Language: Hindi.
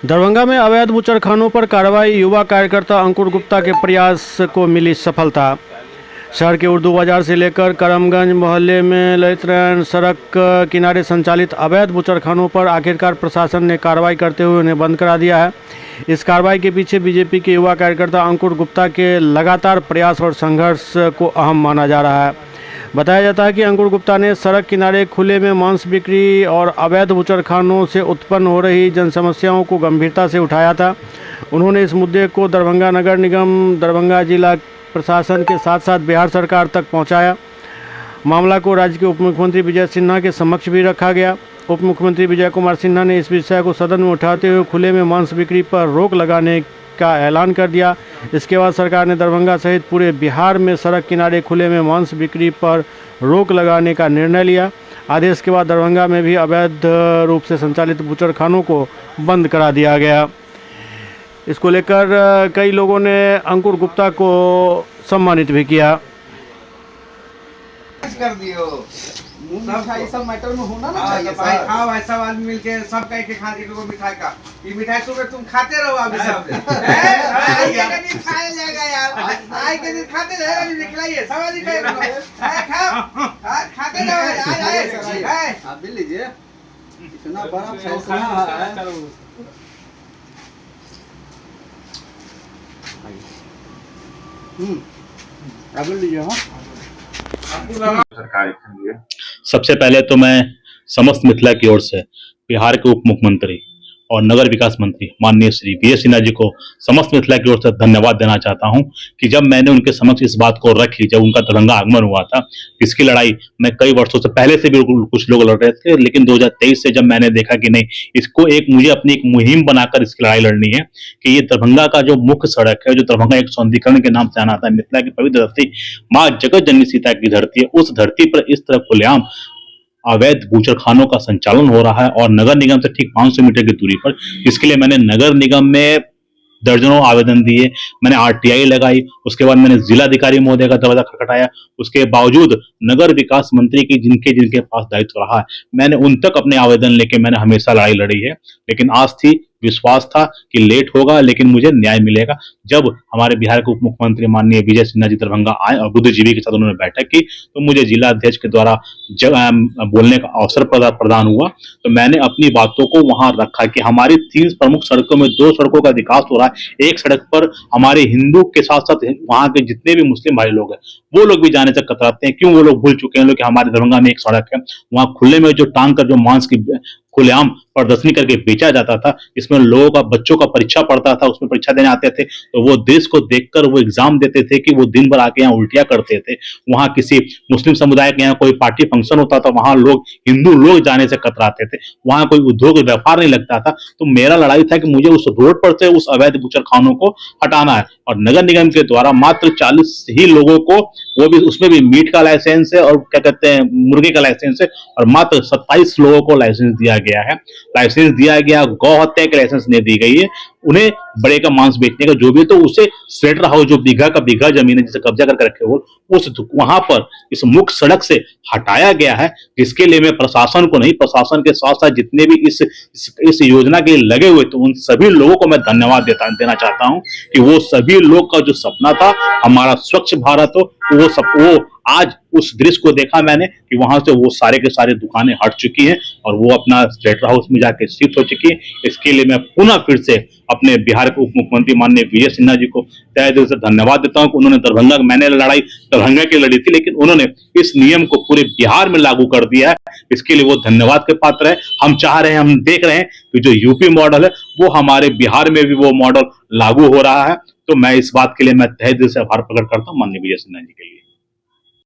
दरभंगा में अवैध बूचड़खानों पर कार्रवाई। युवा कार्यकर्ता अंकुर गुप्ता के प्रयास को मिली सफलता। शहर के उर्दू बाजार से लेकर करमगंज मोहल्ले में ललितनारायण सड़क किनारे संचालित अवैध बूचड़खानों पर आखिरकार प्रशासन ने कार्रवाई करते हुए उन्हें बंद करा दिया है। इस कार्रवाई के पीछे बीजेपी के युवा कार्यकर्ता अंकुर गुप्ता के लगातार प्रयास और संघर्ष को अहम माना जा रहा है। बताया जाता है कि अंकुर गुप्ता ने सड़क किनारे खुले में मांस बिक्री और अवैध बूचड़खानों से उत्पन्न हो रही जन समस्याओं को गंभीरता से उठाया था। उन्होंने इस मुद्दे को दरभंगा नगर निगम, दरभंगा जिला प्रशासन के साथ साथ बिहार सरकार तक पहुंचाया। मामला को राज्य के उप मुख्यमंत्री विजय सिन्हा के समक्ष भी रखा गया। उप मुख्यमंत्री विजय कुमार सिन्हा ने इस विषय को सदन में उठाते हुए खुले में मांस बिक्री पर रोक लगाने का ऐलान कर दिया। इसके बाद सरकार ने दरभंगा सहित पूरे बिहार में सड़क किनारे खुले में मांस बिक्री पर रोक लगाने का निर्णय लिया। आदेश के बाद दरभंगा में भी अवैध रूप से संचालित बूचड़खानों को बंद करा दिया गया। इसको लेकर कई लोगों ने अंकुर गुप्ता को सम्मानित भी किया। कर दियो सब सब मैटर में होना ना चाहिए। भाई खाओ भाई, सब आदमी मिलके सब कह के खा के को मिठाई का ये मिठाई सुबह तुम खाते रहो अभी सब आई के दिन खाया जाएगा यार, आई के दिन खाते रहेगा। अभी निकलाइए सब आदमी खाओ खाते जाओ। आप बिल लीजिए, इतना बड़ा फैसला है। आप बिल लीजिए। सबसे पहले तो मैं समस्त मिथिला की ओर से बिहार के उप मुख्यमंत्री और नगर विकास मंत्री माननीय श्री विजय सिन्हा जी को समस्त मिथिला की ओर से धन्यवाद देना चाहता हूं कि जब मैंने उनके समक्ष इस बात को रखी, जब उनका दरभंगा आगमन हुआ था, इसकी लड़ाई मैं कई वर्षों से पहले से भी कुछ लोग लड़ रहे थे, लेकिन 2023 से जब मैंने देखा कि नहीं, इसको मुझे अपनी एक मुहिम बनाकर इसकी लड़ाई लड़नी है कि ये दरभंगा का जो मुख्य सड़क है, जो दरभंगा एक सौंदर्यीकरण के नाम से जाना था, मिथिला की पवित्र धरती, माँ जगत जननी सीता की धरती है, उस धरती पर इस तरह खुलेआम अवैध बूचड़खानों का संचालन हो रहा है और नगर निगम से ठीक 500 मीटर की दूरी पर। इसके लिए मैंने नगर निगम में दर्जनों आवेदन दिए, मैंने आरटीआई लगाई, उसके बाद मैंने जिलाधिकारी महोदय का दरवाजा खटखटाया। उसके बावजूद नगर विकास मंत्री की जिनके पास दायित्व रहा है, मैंने उन तक अपने आवेदन लेके मैंने हमेशा लड़ाई लड़ी है। लेकिन आज थी, विश्वास था कि लेट होगा लेकिन मुझे न्याय मिलेगा। जब हमारे बिहार के उप मुख्यमंत्री माननीय विजय सिन्हा जी दरभंगा आए और बुद्धिजीवी के साथ उन्होंने बैठक की, तो मुझे जिला अध्यक्ष के द्वारा बोलने का अवसर प्रदान हुआ। तो मैंने अपनी बातों को वहां रखा कि हमारी 3 प्रमुख सड़कों में 2 सड़कों का विकास हो रहा है। एक सड़क पर हमारे हिंदू के साथ साथ वहां के जितने भी मुस्लिम भाई लोग हैं, वो लोग भी जाने से कतराते हैं। क्यों? वो लोग भूल चुके हैं कि हमारे दरभंगा में एक सड़क है, वहां खुले में जो टांग कर जो मांस की खुलेआम प्रदर्शनी करके बेचा जाता था, इसमें लोगों का, बच्चों का परीक्षा पड़ता था, उसमें परीक्षा देने आते थे, तो वो देश को देखकर वो एग्जाम देते थे कि वो दिन भर आके यहाँ उल्टियां करते थे। वहां किसी मुस्लिम समुदाय के यहाँ कोई पार्टी फंक्शन होता था, वहां लोग, हिंदू लोग जाने से कतराते थे। वहां कोई उद्योग व्यापार नहीं लगता था। तो मेरा लड़ाई था कि मुझे उस रोड पर से उस अवैध बूचड़खानों को हटाना है और नगर निगम के द्वारा मात्र 40 ही लोगों को, वो भी उसमें भी मीट का लाइसेंस है और क्या कहते हैं मुर्गे का लाइसेंस है, और मात्र 27 लोगों को लाइसेंस दिया गया है। लाइसेंस दिया गया, गौ हत्या की लाइसेंस नहीं दी गई है। उन्हें बड़े का मांस बेचने का जो भी, तो उसे स्लेटर हाउस जो बीघा का बीघा जमीन है जिसे कब्जा करके रखे हो, उस वहां पर इस मुख्य सड़क से हटाया गया है। जिसके लिए मैं प्रशासन को नहीं, प्रशासन के साथ साथ जितने भी इस योजना के लिए लगे हुए, तो उन सभी लोगों को मैं धन्यवाद देना चाहता हूं कि वो सभी लोग का जो सपना था हमारा स्वच्छ भारत हो, वो आज उस दृश्य को देखा मैंने कि वहां से वो सारे के सारे दुकानें हट चुकी हैं और वो अपना स्लेटर हाउस में जाके शिफ्ट हो चुकी है। इसके लिए मैं पुनः फिर से अपने बिहार के उप मुख्यमंत्री माननीय विजय सिन्हा जी को तहे दिल से धन्यवाद देता हूं कि उन्होंने दरभंगा, मैंने लड़ाई दरभंगा की लड़ी थी, लेकिन उन्होंने इस नियम को पूरे बिहार में लागू कर दिया है। इसके लिए वो धन्यवाद के पात्र है। हम चाह रहे हैं, हम देख रहे हैं कि जो यूपी मॉडल है वो हमारे बिहार में भी वो मॉडल लागू हो रहा है। तो मैं इस बात के लिए मैं तहे दिल से आभार प्रकट करता हूँ माननीय विजय सिन्हा जी के लिए।